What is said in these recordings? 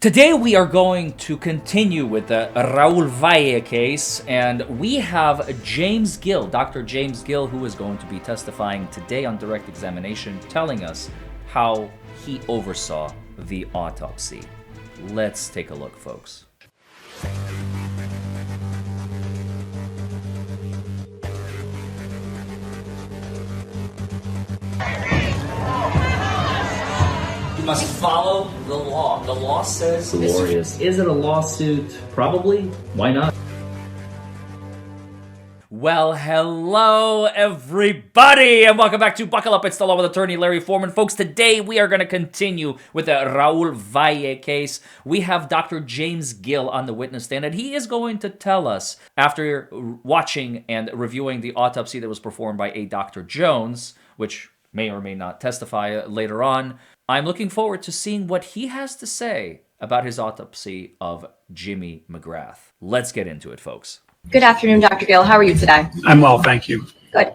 Today we are going to continue with the Raul Valle case, and we have James Gill, Dr. James Gill, who is going to be testifying today on direct examination, telling us how he oversaw the autopsy. Let's take a look, folks. You must follow the law. The law says... Glorious. Is it a lawsuit? Probably. Why not? Well, hello, everybody, and welcome back to Buckle Up. It's the Law with Attorney Larry Forman. Folks, today we are going to continue with the Raul Valle case. We have Dr. James Gill on the witness stand, and he is going to tell us, after watching and reviewing the autopsy that was performed by a Dr. Jones, which may or may not testify later on, I'm looking forward to seeing what he has to say about his autopsy of Jimmy McGrath. Let's get into it, folks. Good afternoon, Dr. Gill. How are you today? I'm well, thank you. Good.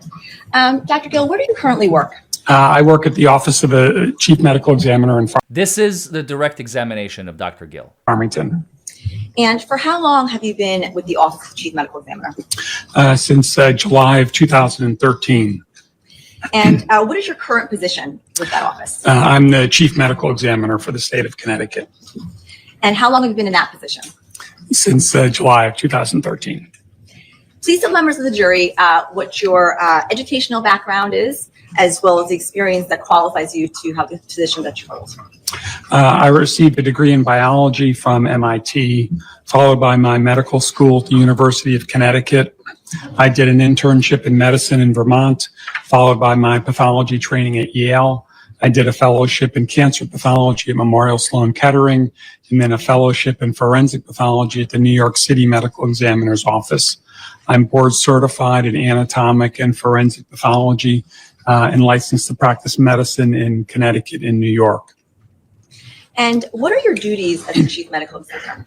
Dr. Gill, where do you currently work? I work at the Office of the Chief Medical Examiner in This is the direct examination of Dr. Gill. Farmington. And for how long have you been with the Office of Chief Medical Examiner? Since July of 2013. And what is your current position with that office? I'm the Chief Medical Examiner for the state of Connecticut. And how long have you been in that position? Since July of 2013. Please tell members of the jury what your educational background is, as well as the experience that qualifies you to have the position that you hold. I received a degree in biology from MIT, followed by my medical school at the University of Connecticut. I did an internship in medicine in Vermont, followed by my pathology training at Yale. I did a fellowship in cancer pathology at Memorial Sloan Kettering, and then a fellowship in forensic pathology at the New York City Medical Examiner's Office. I'm board certified in anatomic and forensic pathology and licensed to practice medicine in Connecticut and New York. And what are your duties as a Chief Medical Examiner?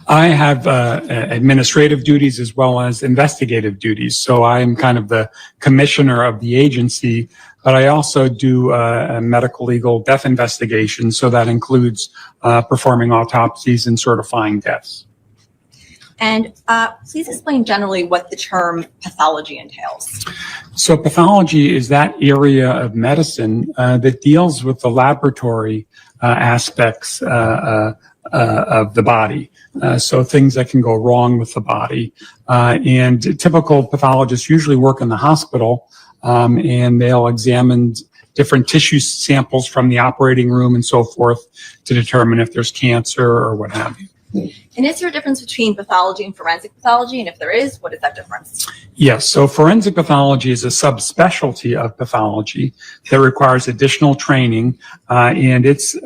I have administrative duties as well as investigative duties. So I'm kind of the commissioner of the agency, but I also do medical legal death investigations. So that includes performing autopsies and certifying deaths. And please explain generally what the term pathology entails. So pathology is that area of medicine that deals with the laboratory aspects of the body. So things that can go wrong with the body. And typical pathologists usually work in the hospital, and they'll examine different tissue samples from the operating room and so forth to determine if there's cancer or what have you. And is there a difference between pathology and forensic pathology? And if there is, what is that difference? Yes. So forensic pathology is a subspecialty of pathology that requires additional training, and it's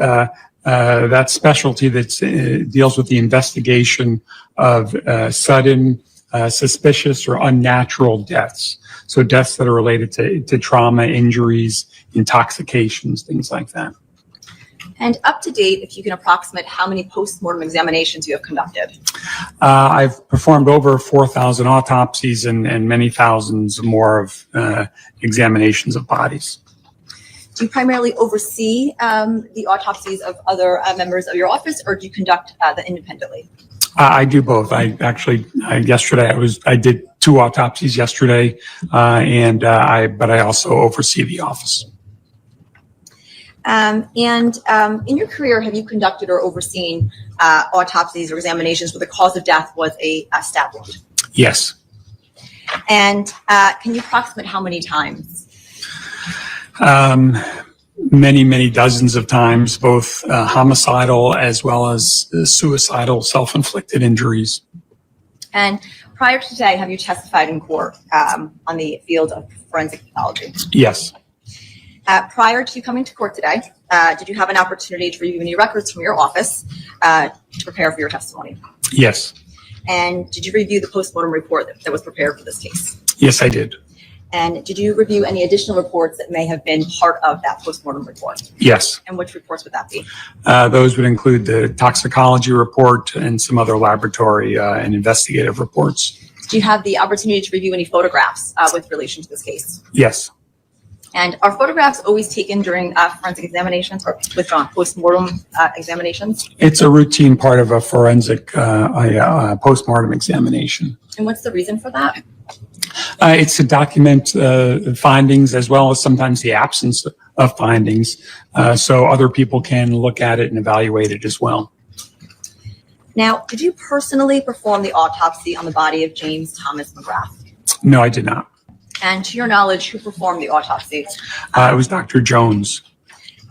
that specialty that deals with the investigation of sudden, suspicious, or unnatural deaths. So deaths that are related to trauma, injuries, intoxications, things like that. And up to date, if you can approximate how many post-mortem examinations you have conducted? I've performed over 4,000 autopsies and many thousands more of examinations of bodies. Do you primarily oversee the autopsies of other members of your office, or do you conduct them independently? I do both. I did 2 autopsies yesterday, but I also oversee the office. In your career, have you conducted or overseen autopsies or examinations where the cause of death was a stab wound? Yes. And can you approximate how many times? Many dozens of times, both homicidal as well as suicidal self-inflicted injuries. And prior to today, have you testified in court on the field of forensic pathology? Yes. Prior to coming to court today, did you have an opportunity to review any records from your office to prepare for your testimony? Yes. And did you review the postmortem report that was prepared for this case? Yes, I did. And did you review any additional reports that may have been part of that postmortem report? Yes. And which reports would that be? Those would include the toxicology report and some other laboratory and investigative reports. Do you have the opportunity to review any photographs with relation to this case? Yes. And are photographs always taken during forensic examinations or withdrawn post-mortem examinations? It's a routine part of a forensic post-mortem examination. And what's the reason for that? It's to document findings as well as sometimes the absence of findings, so other people can look at it and evaluate it as well. Now, did you personally perform the autopsy on the body of James Thomas McGrath? No, I did not. And to your knowledge, who performed the autopsy? It was Dr. Jones.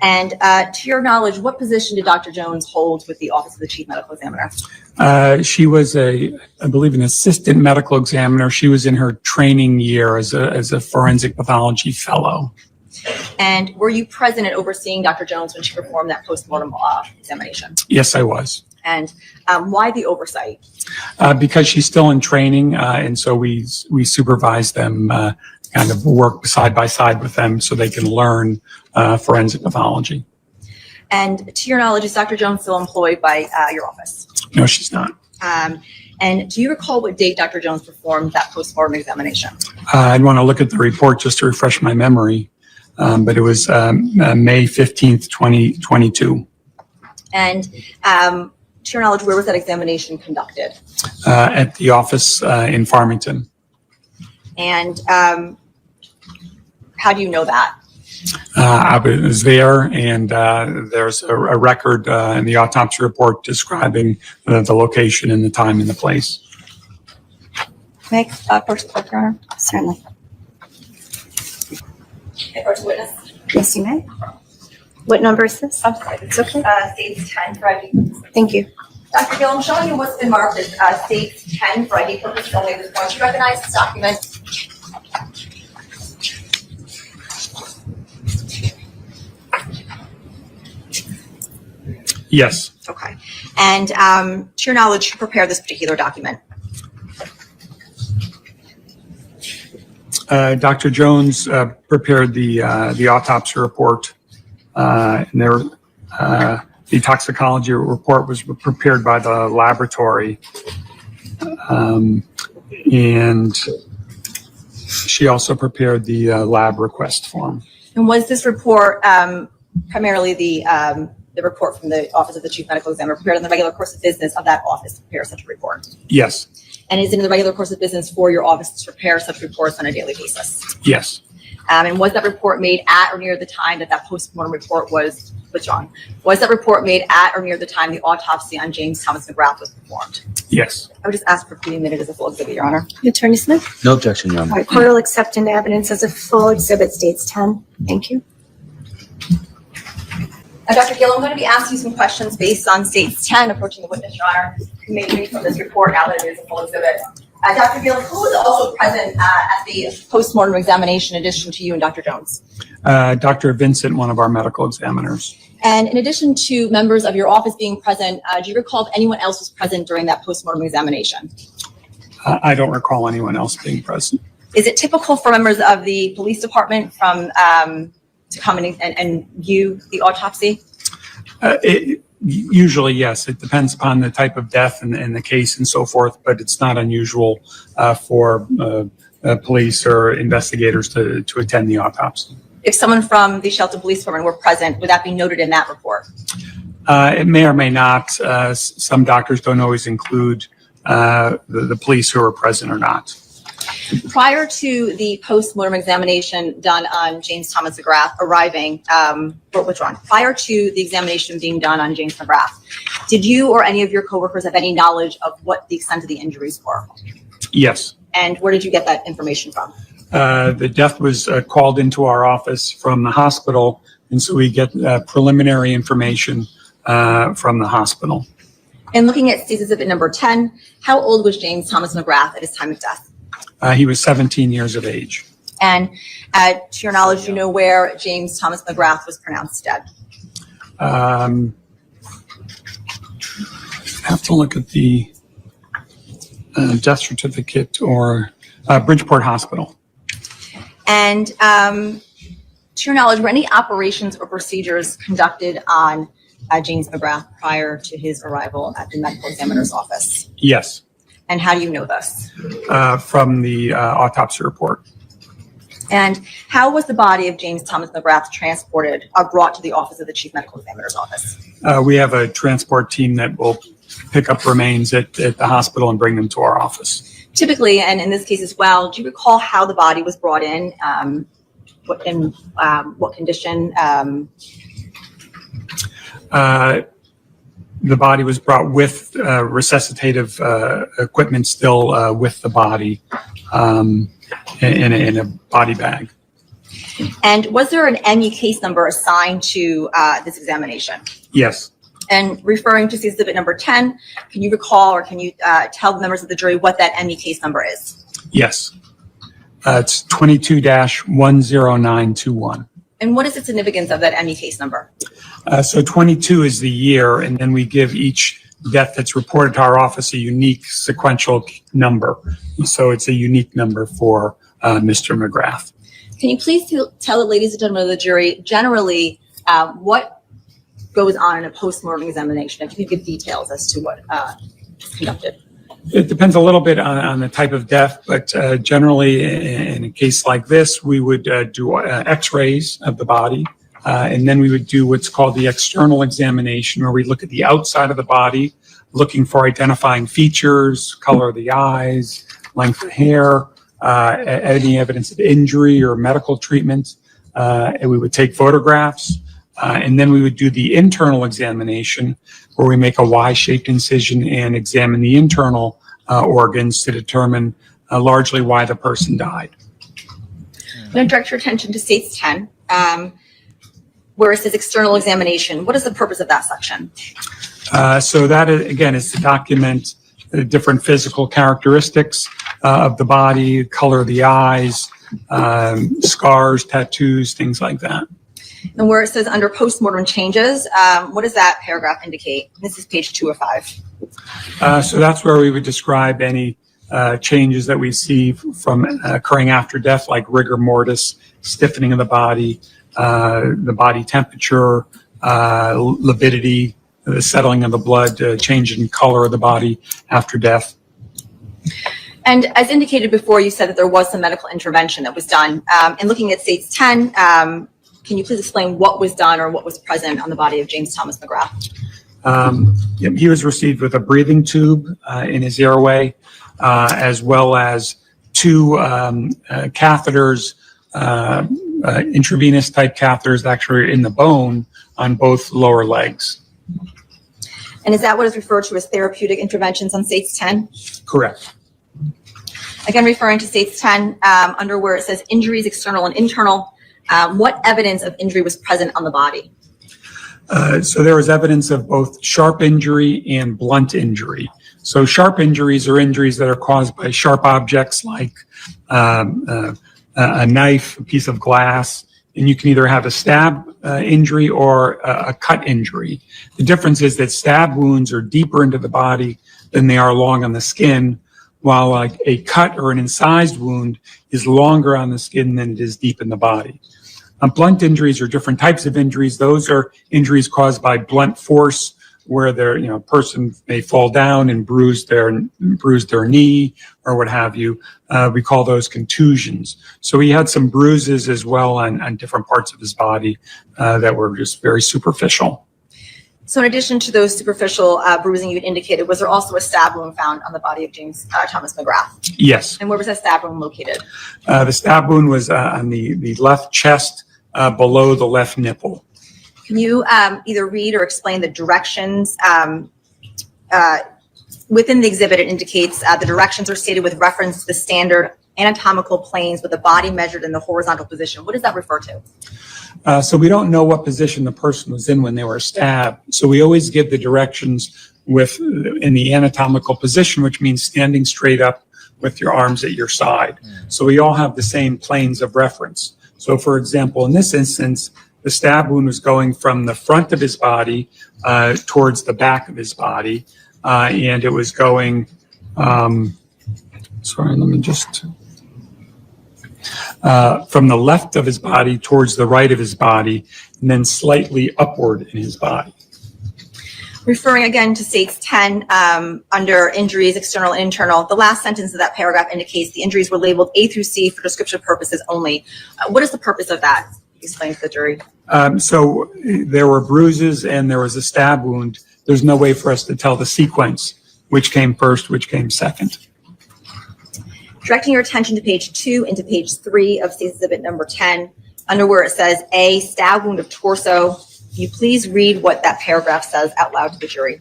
And to your knowledge, what position did Dr. Jones hold with the Office of the Chief Medical Examiner? She was I believe, an assistant medical examiner. She was in her training year as a forensic pathology fellow. And were you present and overseeing Dr. Jones when she performed that postmortem examination? Yes, I was. And why the oversight? Because she's still in training, and so we supervise them, kind of work side by side with them so they can learn forensic pathology. And to your knowledge, is Dr. Jones still employed by your office? No, she's not. And do you recall what date Dr. Jones performed that postmortem examination? I'd want to look at the report just to refresh my memory, but it was May 15th, 2022. And to your knowledge, where was that examination conducted? At the office in Farmington. And how do you know that? I was there, and there's a record in the autopsy report describing the location and the time and the place. Make first report, Your Honor. Certainly. Okay, first witness. Yes, you may. What number is this? I'm sorry. It's okay. States 10 for ID. Thank you. Dr. Gill, I'm showing you what's been marked as states 10 for ID purposes only at this point. Do you recognize this document? Yes. Okay. And to your knowledge, who prepared this particular document? Dr. Jones prepared the autopsy report, and the toxicology report was prepared by the laboratory, and she also prepared the lab request form. And was this report primarily the report from the Office of the Chief Medical Examiner prepared in the regular course of business of that office to prepare such a report? Yes. And is it in the regular course of business for your office to prepare such reports on a daily basis? Yes. And was that report made at or near the time that that postmortem report was withdrawn? Was that report made at or near the time the autopsy on James Thomas McGrath was performed? Yes. I would just ask for 15 minutes as a full exhibit, Your Honor. Attorney Smith? No objection, Your All Honor. right, court will accept into evidence as a full exhibit states 10. Thank you. Now, Dr. Gill, I'm going to be asking you some questions based on states 10 approaching the witness, Your Honor. You may read from this report now that it is a full exhibit. Dr. Gill, who was also present at the postmortem examination in addition to you and Dr. Jones? Dr. Vincent, one of our medical examiners. And in addition to members of your office being present, do you recall if anyone else was present during that postmortem examination? I don't recall anyone else being present. Is it typical for members of the police department from to come in and view the autopsy? Usually, yes. It depends upon the type of death and the case and so forth, but it's not unusual for police or investigators to attend the autopsy. If someone from the Shelton Police Department were present, would that be noted in that report? It may or may not. Some doctors don't always include the police who are present or not. Prior to the postmortem examination done on James Thomas McGrath arriving, prior to the examination being done on James McGrath, did you or any of your coworkers have any knowledge of what the extent of the injuries were? Yes. And where did you get that information from? The death was called into our office from the hospital, and so we get preliminary information from the hospital. And looking at State's Exhibit number 10, how old was James Thomas McGrath at his time of death? He was 17 years of age. And to your knowledge, do you know where James Thomas McGrath was pronounced dead? I have to look at the death certificate or Bridgeport Hospital. And to your knowledge, were any operations or procedures conducted on James McGrath prior to his arrival at the medical examiner's office? Yes. And how do you know this? From the autopsy report. And how was the body of James Thomas McGrath transported or brought to the office of the Chief Medical Examiner's office? We have a transport team that will pick up remains at the hospital and bring them to our office. Typically, and in this case as well, do you recall how the body was brought in? What condition? The body was brought with resuscitative equipment still with the body in a body bag. And was there an ME case number assigned to this examination? Yes. And referring to exhibit number 10, can you recall or can you tell the members of the jury what that ME case number is? Yes. It's 22-10921. And what is the significance of that ME case number? So 22 is the year, and then we give each death that's reported to our office a unique sequential number. So it's a unique number for Mr. McGrath. Can you please tell the ladies and gentlemen of the jury generally what goes on in a post-mortem examination? If you could give details as to what is conducted. It depends a little bit on the type of death, but generally in a case like this, we would do x-rays of the body, and then we would do what's called the external examination, where we look at the outside of the body, looking for identifying features, color of the eyes, length of hair, any evidence of injury or medical treatment. And we would take photographs, and then we would do the internal examination, where we make a Y-shaped incision and examine the internal organs to determine largely why the person died. I'm going to direct your attention to States 10, where it says external examination. What is the purpose of that section? So that, again, is to document the different physical characteristics of the body, color of the eyes, scars, tattoos, things like that. And where it says under postmortem changes, what does that paragraph indicate? This is page 2 of 5. So that's where we would describe any changes that we see from occurring after death, like rigor mortis, stiffening of the body temperature, lividity, the settling of the blood, change in color of the body after death. And as indicated before, you said that there was some medical intervention that was done. And looking at States 10, can you please explain what was done or what was present on the body of James Thomas McGrath? He was received with a breathing tube in his airway, as well as 2 catheters, intravenous type catheters actually in the bone on both lower legs. And is that what is referred to as therapeutic interventions on States 10? Correct. Again, referring to States 10, under where it says injuries external and internal, what evidence of injury was present on the body? So there was evidence of both sharp injury and blunt injury. So sharp injuries are injuries that are caused by sharp objects like a knife, a piece of glass, and you can either have a stab injury or a cut injury. The difference is that stab wounds are deeper into the body than they are long on the skin, while like a cut or an incised wound is longer on the skin than it is deep in the body. Blunt injuries are different types of injuries. Those are injuries caused by blunt force, where a person may fall down and bruise their knee or what have you. We call those contusions. So he had some bruises as well on different parts of his body that were just very superficial. So in addition to those superficial bruising you had indicated, was there also a stab wound found on the body of James Thomas McGrath? Yes. And where was that stab wound located? The stab wound was on the left chest, below the left nipple. Can you either read or explain the directions? Within the exhibit, it indicates the directions are stated with reference to the standard anatomical planes with the body measured in the horizontal position. What does that refer to? So we don't know what position the person was in when they were stabbed. So we always give the directions in the anatomical position, which means standing straight up with your arms at your side. So we all have the same planes of reference. So for example, in this instance, the stab wound was going from the front of his body towards the back of his body, and it was going, from the left of his body towards the right of his body, and then slightly upward in his body. Referring again to states 10, under injuries, external and internal, the last sentence of that paragraph indicates the injuries were labeled A through C for descriptive purposes only. What is the purpose of that? Explain to the jury. So there were bruises and there was a stab wound. There's no way for us to tell the sequence, which came first, which came second. Directing your attention to page 2 and to page 3 of State's Exhibit number 10, under where it says A, stab wound of torso, can you please read what that paragraph says out loud to the jury?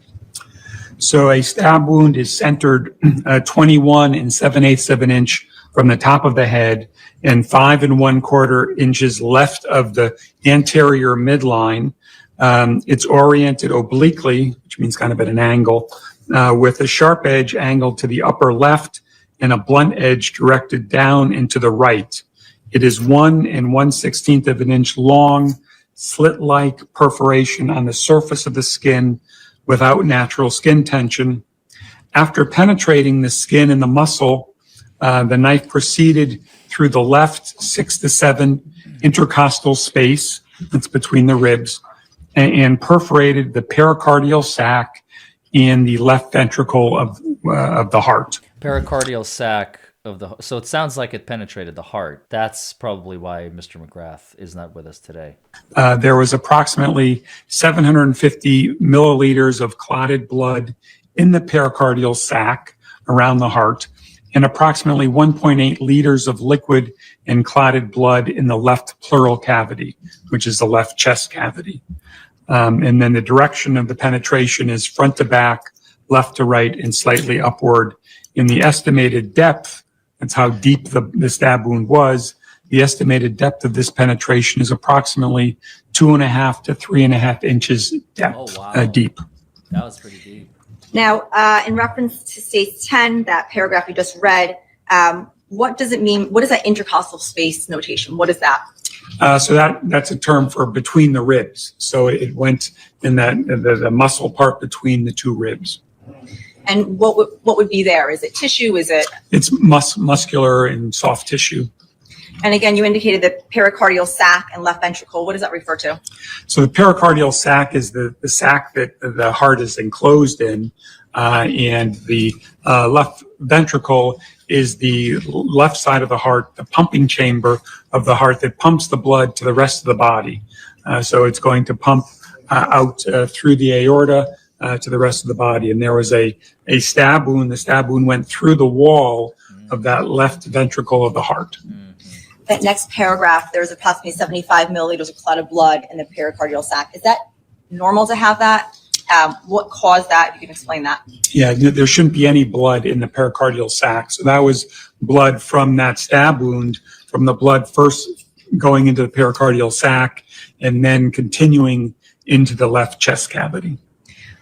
So a stab wound is centered 21 7/8 of an inch from the top of the head and 5 1/4 inches left of the anterior midline. It's oriented obliquely, which means kind of at an angle, with a sharp edge angled to the upper left and a blunt edge directed down and to the right. It is 1 1/16 of an inch long, slit-like perforation on the surface of the skin without natural skin tension. After penetrating the skin and the muscle, the knife proceeded through the left 6 to 7 intercostal space, that's between the ribs, and perforated the pericardial sac and the left ventricle of the heart. Pericardial sac of the, so it sounds like it penetrated the heart. That's probably why Mr. McGrath is not with us today. There was approximately 750 milliliters of clotted blood in the pericardial sac around the heart, and approximately 1.8 liters of liquid and clotted blood in the left pleural cavity, which is the left chest cavity. And then the direction of the penetration is front to back, left to right, and slightly upward. In the estimated depth, that's how deep the stab wound was, the estimated depth of this penetration is approximately 2.5 to 3.5 inches depth, deep. That was pretty deep. Now, in reference to states 10, that paragraph you just read, what does it mean? What is that intercostal space notation? What is that? So that's a term for between the ribs. So it went in that the muscle part between the two ribs. And what would be there? Is it tissue? Is it? It's muscular and soft tissue. And again, you indicated the pericardial sac and left ventricle. What does that refer to? So the pericardial sac is the sac that the heart is enclosed in, and the left ventricle is the left side of the heart, the pumping chamber of the heart that pumps the blood to the rest of the body. So it's going to pump out through the aorta to the rest of the body. And there was a stab wound. The stab wound went through the wall of that left ventricle of the heart. That next paragraph, there's approximately 75 milliliters of clotted blood in the pericardial sac. Is that normal to have that? What caused that? If you can explain that. Yeah, there shouldn't be any blood in the pericardial sac. So that was blood from that stab wound, from the blood first going into the pericardial sac and then continuing into the left chest cavity.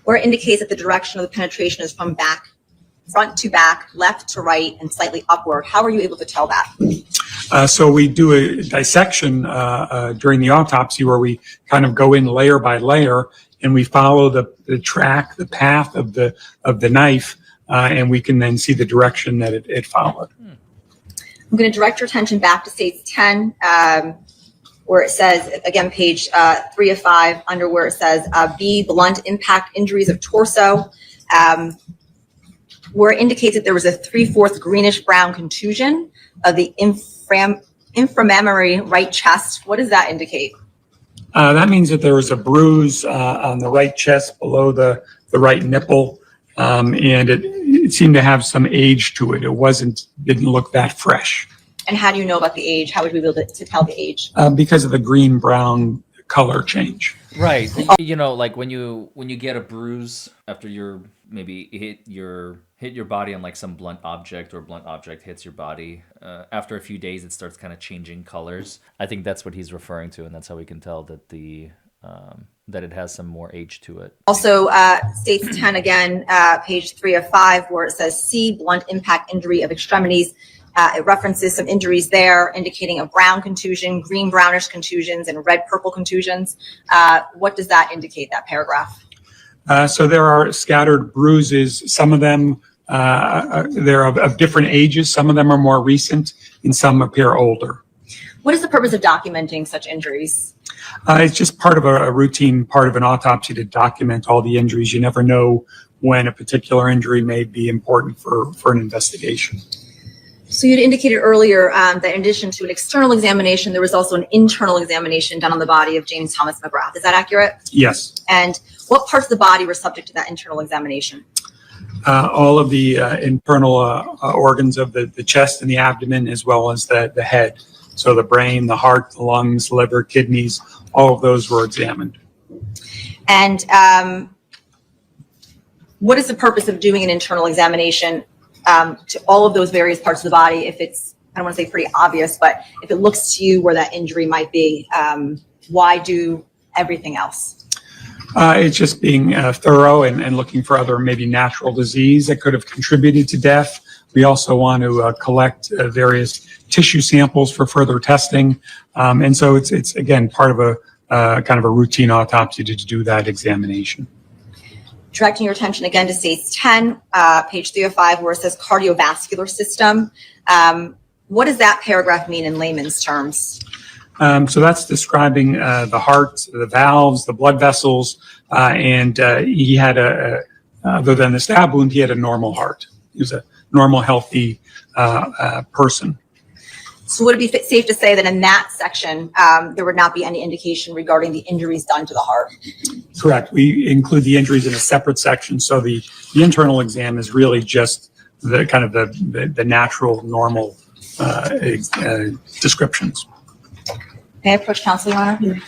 Where it indicates that the direction of the penetration is from back, front to back, left to right, and slightly upward. How are you able to tell that? So we do a dissection during the autopsy where we kind of go in layer by layer and we follow the track, the path of the knife, and we can then see the direction that it followed. I'm going to direct your attention back to states 10, where it says, again, page 3 of 5, under where it says B, blunt impact injuries of torso, where it indicates that there was a 3/4 greenish brown contusion of the inframammary right chest. What does that indicate? That means that there was a bruise on the right chest below the right nipple, and it seemed to have some age to it. It didn't look that fresh. And how do you know about the age? How would we be able to tell the age? Because of the green-brown color change. Right. You know, like when you get a bruise after you're maybe hit your body on like some blunt object, or a blunt object hits your body, after a few days it starts kind of changing colors. I think that's what he's referring to, and that's how we can tell that that it has some more age to it. Also, states 10 again, page 3 of 5, where it says C, blunt impact injury of extremities. It references some injuries there indicating a brown contusion, green brownish contusions, and red purple contusions. What does that indicate, that paragraph? So there are scattered bruises. Some of them, they're of different ages. Some of them are more recent and some appear older. What is the purpose of documenting such injuries? It's just part of a routine part of an autopsy to document all the injuries. You never know when a particular injury may be important for an investigation. So you'd indicated earlier that in addition to an external examination, there was also an internal examination done on the body of James Thomas McGrath. Is that accurate? Yes. And what parts of the body were subject to that internal examination? All of the internal organs of the chest and the abdomen, as well as the head. So the brain, the heart, the lungs, liver, kidneys, all of those were examined. And what is the purpose of doing an internal examination to all of those various parts of the body if it's, I don't want to say pretty obvious, but if it looks to you where that injury might be, why do everything else? It's just being thorough and looking for other maybe natural disease that could have contributed to death. We also want to collect various tissue samples for further testing. And so it's again, part of a kind of a routine autopsy to do that examination. Directing your attention again to stage 10, page 305, where it says cardiovascular system. What does that paragraph mean in layman's terms? So that's describing the heart, the valves, the blood vessels, and he had other than the stab wound, he had a normal heart. He was a normal, healthy person. So would it be safe to say that in that section, there would not be any indication regarding the injuries done to the heart? Correct. We include the injuries in a separate section. So the internal exam is really just the kind of the natural, normal descriptions. May I approach counsel, Your Honor?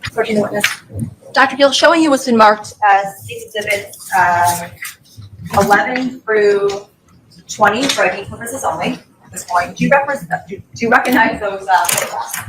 Approaching the witness. Dr. Gill, showing you what's been marked as State Exhibits 11 through 20 for ID purposes only at this point. Do you recognize those photographs?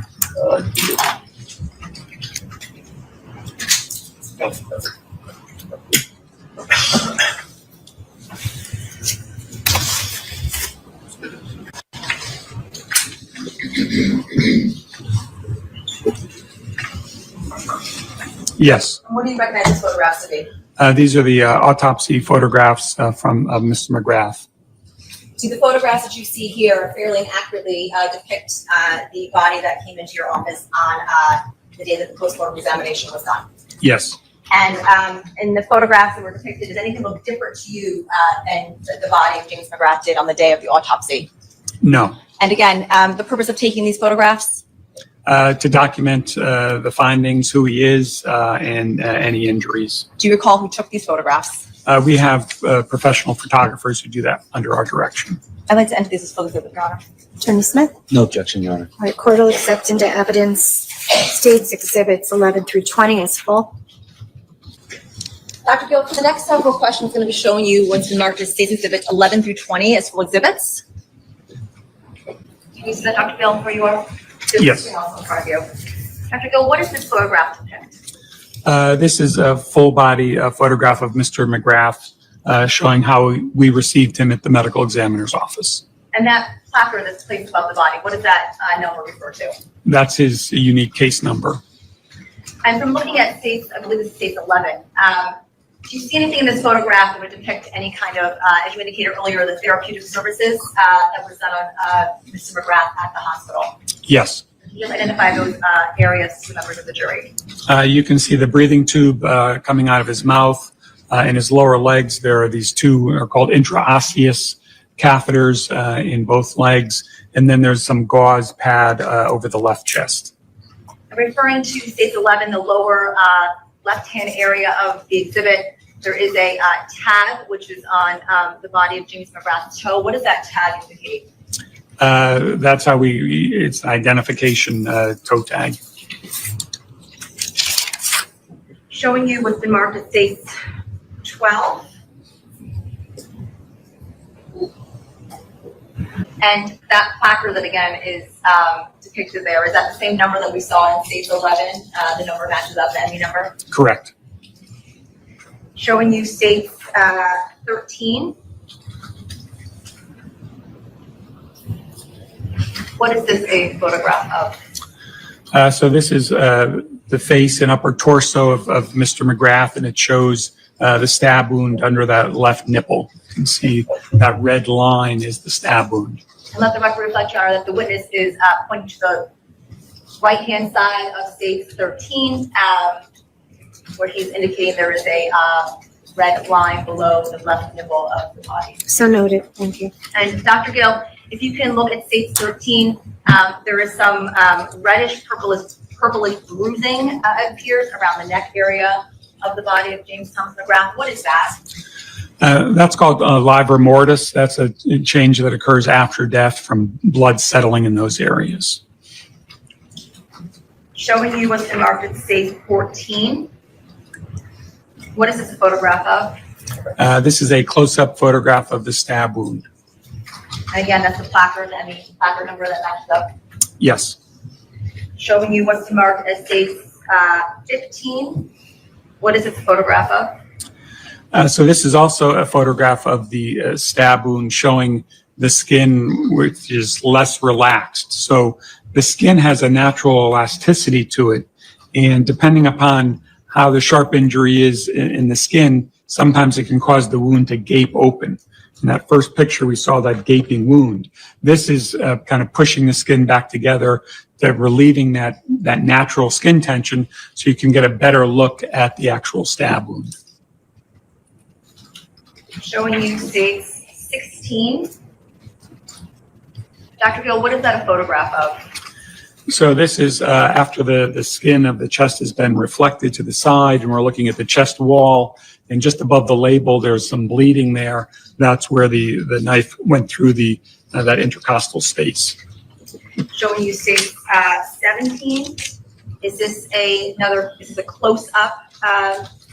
Yes. And what do you recognize these photographs to be? These are the autopsy photographs from Mr. McGrath. Do the photographs that you see here fairly and accurately depict the body that came into your office on the day that the postmortem examination was done? Yes. And in the photographs that were depicted, does anything look different to you than the body of James McGrath did on the day of the autopsy? No. And again, the purpose of taking these photographs? To document the findings, who he is, and any injuries. Do you recall who took these photographs? We have professional photographers who do that under our direction. I'd like to enter these as full exhibit, Your Honor. Attorney Smith? No objection, Your Honor. All right, court will accept into evidence States Exhibits 11 through 20 as full. Dr. Gill, for the next several questions, I'm going to be showing you what's been marked as States Exhibits 11 through 20 as full exhibits. Can you see that, Dr. Gill, where you are? Yes. Also in front of you. Dr. Gill, what is this photograph depict? This is a full body photograph of Mr. McGrath showing how we received him at the medical examiner's office. And that placard that's placed above the body, what does that number refer to? That's his unique case number. And from looking at states, I believe it's state 11, do you see anything in this photograph that would depict any kind of, as you indicated earlier, the therapeutic services that was done on Mr. McGrath at the hospital? Yes. Can you just identify those areas to members of the jury? You can see the breathing tube coming out of his mouth. In his lower legs, there are these two are called intraosseous catheters in both legs. And then there's some gauze pad over the left chest. Referring to state 11, the lower left-hand area of the exhibit, there is a tag which is on the body of James McGrath's toe. What does that tag indicate? That's how it's an identification toe tag. Showing you what's been marked as state 12. And that placard that again is depicted there, is that the same number that we saw in state 11? The number matches up the ME number? Correct. Showing you state 13. What is this a photograph of? So this is the face and upper torso of Mr. McGrath, and it shows the stab wound under that left nipple. You can see that red line is the stab wound. And let the record reflect, Your Honor, that the witness is pointing to the right-hand side of stage 13, where he's indicating there is a red line below the left nipple of the body. So noted. Thank you. And Dr. Gill, if you can look at stage 13, there is some reddish purplish bruising appears around the neck area of the body of James Thomas McGrath. What is that? That's called livor mortis. That's a change that occurs after death from blood settling in those areas. Showing you what's been marked at stage 14. What is this a photograph of? This is a close-up photograph of the stab wound. And again, that's the placard and the placard number that matches up. Yes. Showing you what's marked as stage 15. What is this a photograph of? So this is also a photograph of the stab wound showing the skin, which is less relaxed. So the skin has a natural elasticity to it. And depending upon how the sharp injury is in the skin, sometimes it can cause the wound to gape open. In that first picture, we saw that gaping wound. This is kind of pushing the skin back together, relieving that natural skin tension so you can get a better look at the actual stab wound. Showing you stage 16. Dr. Gill, what is that a photograph of? So this is after the skin of the chest has been reflected to the side, and we're looking at the chest wall, and just above the label, there's some bleeding there. That's where the knife went through that intercostal space. Showing you stage 17. Is this a close-up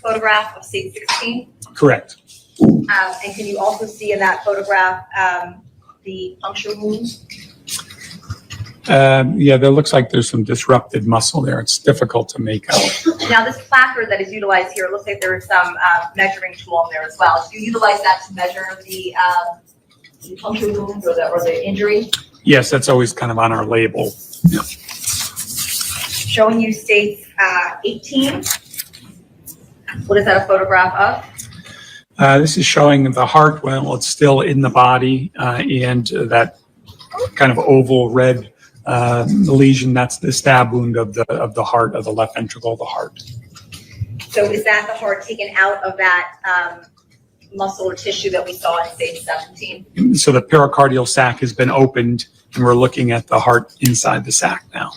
photograph of stage 16? Correct. And can you also see in that photograph the puncture wound? Yeah, there looks like there's some disrupted muscle there. It's difficult to make out. Now, this placard that is utilized here, it looks like there is some measuring tool on there as well. Do you utilize that to measure the puncture wound or the injury? Yes, that's always kind of on our label. Yeah. Showing you stage 18. What is that a photograph of? This is showing the heart while it's still in the body, and that kind of oval red lesion. That's the stab wound of the heart, of the left ventricle of the heart. So is that the heart taken out of that muscle or tissue that we saw in stage 17? So the pericardial sac has been opened, and we're looking at the heart inside the sac now.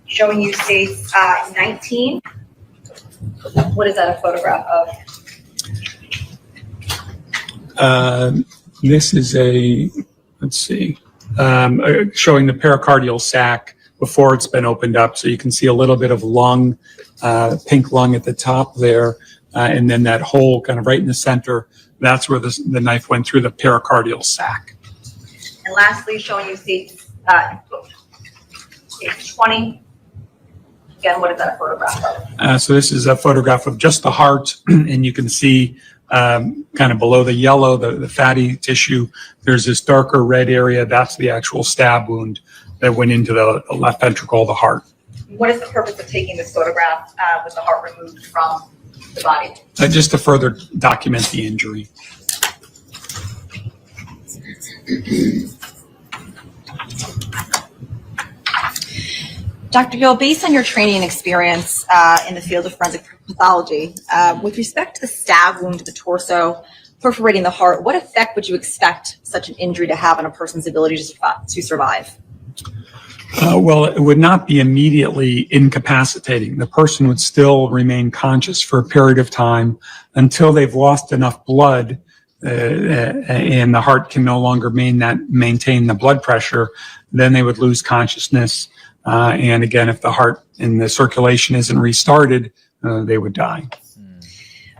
Showing you stage 19. What is that a photograph of? This is showing the pericardial sac before it's been opened up. So you can see a little bit of lung, pink lung at the top there, and then that hole kind of right in the center. That's where the knife went through the pericardial sac. And lastly, showing you stage 20. Again, what is that a photograph of? So this is a photograph of just the heart, and you can see kind of below the yellow, the fatty tissue, there's this darker red area. That's the actual stab wound that went into the left ventricle of the heart. What is the purpose of taking this photograph with the heart removed from the body? Just to further document the injury. Dr. Gill, based on your training and experience in the field of forensic pathology, with respect to the stab wound to the torso, perforating the heart, what effect would you expect such an injury to have on a person's ability to survive? Well, it would not be immediately incapacitating. The person would still remain conscious for a period of time until they've lost enough blood and the heart can no longer maintain the blood pressure. Then they would lose consciousness. And again, if the heart and the circulation isn't restarted, they would die.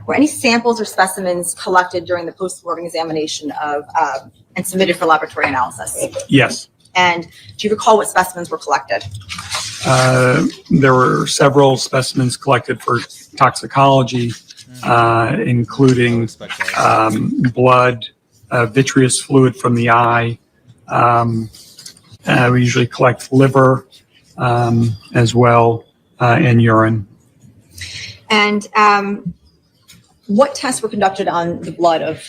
Were any samples or specimens collected during the post-mortem examination and submitted for laboratory analysis? Yes. And do you recall what specimens were collected? There were several specimens collected for toxicology, including blood, vitreous fluid from the eye. We usually collect liver as well, and urine. And What tests were conducted on the blood of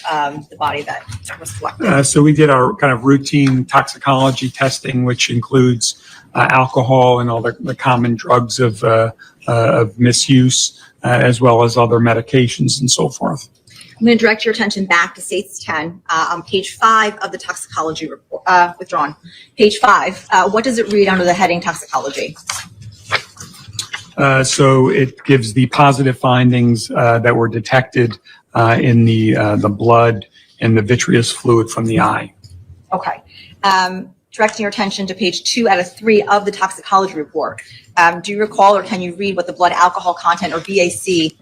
the body that was collected? So we did our kind of routine toxicology testing, which includes alcohol and all the common drugs of misuse, as well as other medications and so forth. I'm going to direct your attention back to States 10 on page 5 of the toxicology report, withdrawn. Page 5, what does it read under the heading toxicology? So it gives the positive findings that were detected in the blood and the vitreous fluid from the eye. Okay. Directing your attention to page 2 out of 3 of the toxicology report. Do you recall or can you read what the blood alcohol content or BAC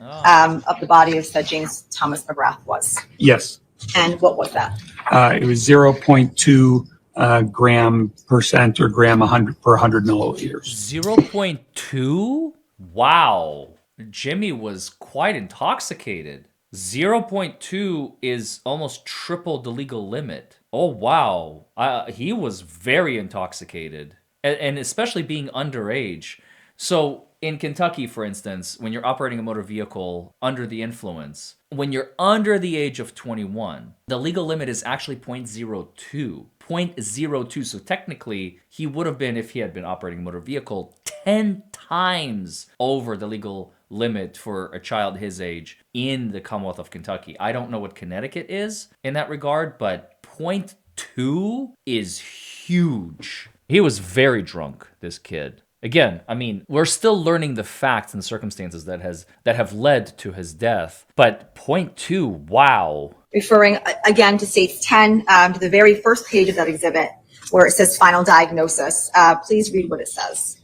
of the body of said James Thomas McGrath was? Yes. And what was that? It was 0.2 gram percent or gram 100 per 100 milliliters. 0.2? Wow. Jimmy was quite intoxicated. 0.2 is almost triple the legal limit. Oh, wow. He was very intoxicated, and especially being underage. So in Kentucky, for instance, when you're operating a motor vehicle under the influence, when you're under the age of 21, the legal limit is actually 0.02. 0.02. So technically, he would have been, if he had been operating a motor vehicle, 10 times over the legal limit for a child his age in the Commonwealth of Kentucky. I don't know what Connecticut is in that regard, but 0.2 is huge. He was very drunk, this kid. Again, I mean, we're still learning the facts and circumstances that have led to his death, but 0.2, wow. Referring again to States 10, to the very first page of that exhibit where it says final diagnosis. Please read what it says.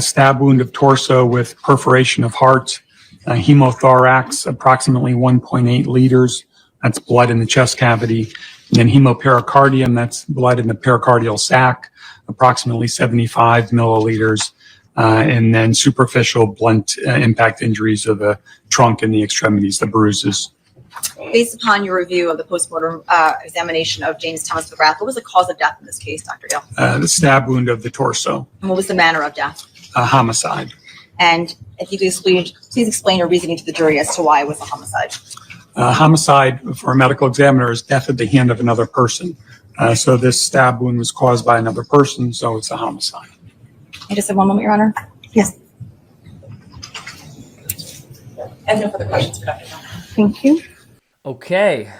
Stab wound of torso with perforation of heart, hemothorax, approximately 1.8 liters. That's blood in the chest cavity. And then hemopericardium, that's blood in the pericardial sac, approximately 75 milliliters. And then superficial blunt impact injuries of the trunk and the extremities, the bruises. Based upon your review of the postmortem examination of James Thomas McGrath, what was the cause of death in this case, Dr. Gill? The stab wound of the torso. And what was the manner of death? Homicide. And if you could please explain your reasoning to the jury as to why it was a homicide. Homicide for a medical examiner is death at the hand of another person. So this stab wound was caused by another person, so it's a homicide. I just have one moment, Your Honor. Yes. I have no further questions for Dr. Gill. Thank you. Okay.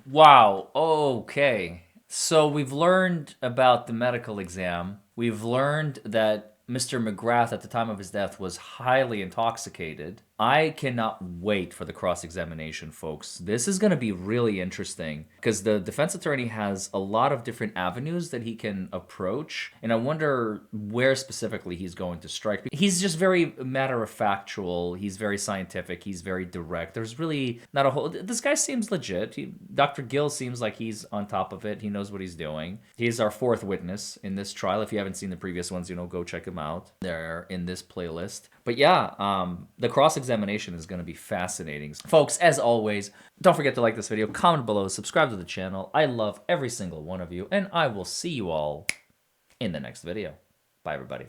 Wow. Okay. So we've learned about the medical exam. We've learned that Mr. McGrath at the time of his death was highly intoxicated. I cannot wait for the cross-examination, folks. This is going to be really interesting because the defense attorney has a lot of different avenues that he can approach, and I wonder where specifically he's going to strike. He's just very matter-of-factual. He's very scientific. He's very direct. There's really not a whole... This guy seems legit. Dr. Gill seems like he's on top of it. He knows what he's doing. He's our fourth witness in this trial. If you haven't seen the previous ones, go check him out. They're in this playlist. But yeah, the cross-examination is going to be fascinating. Folks, as always, don't forget to like this video, comment below, subscribe to the channel. I love every single one of you, and I will see you all in the next video. Bye, everybody.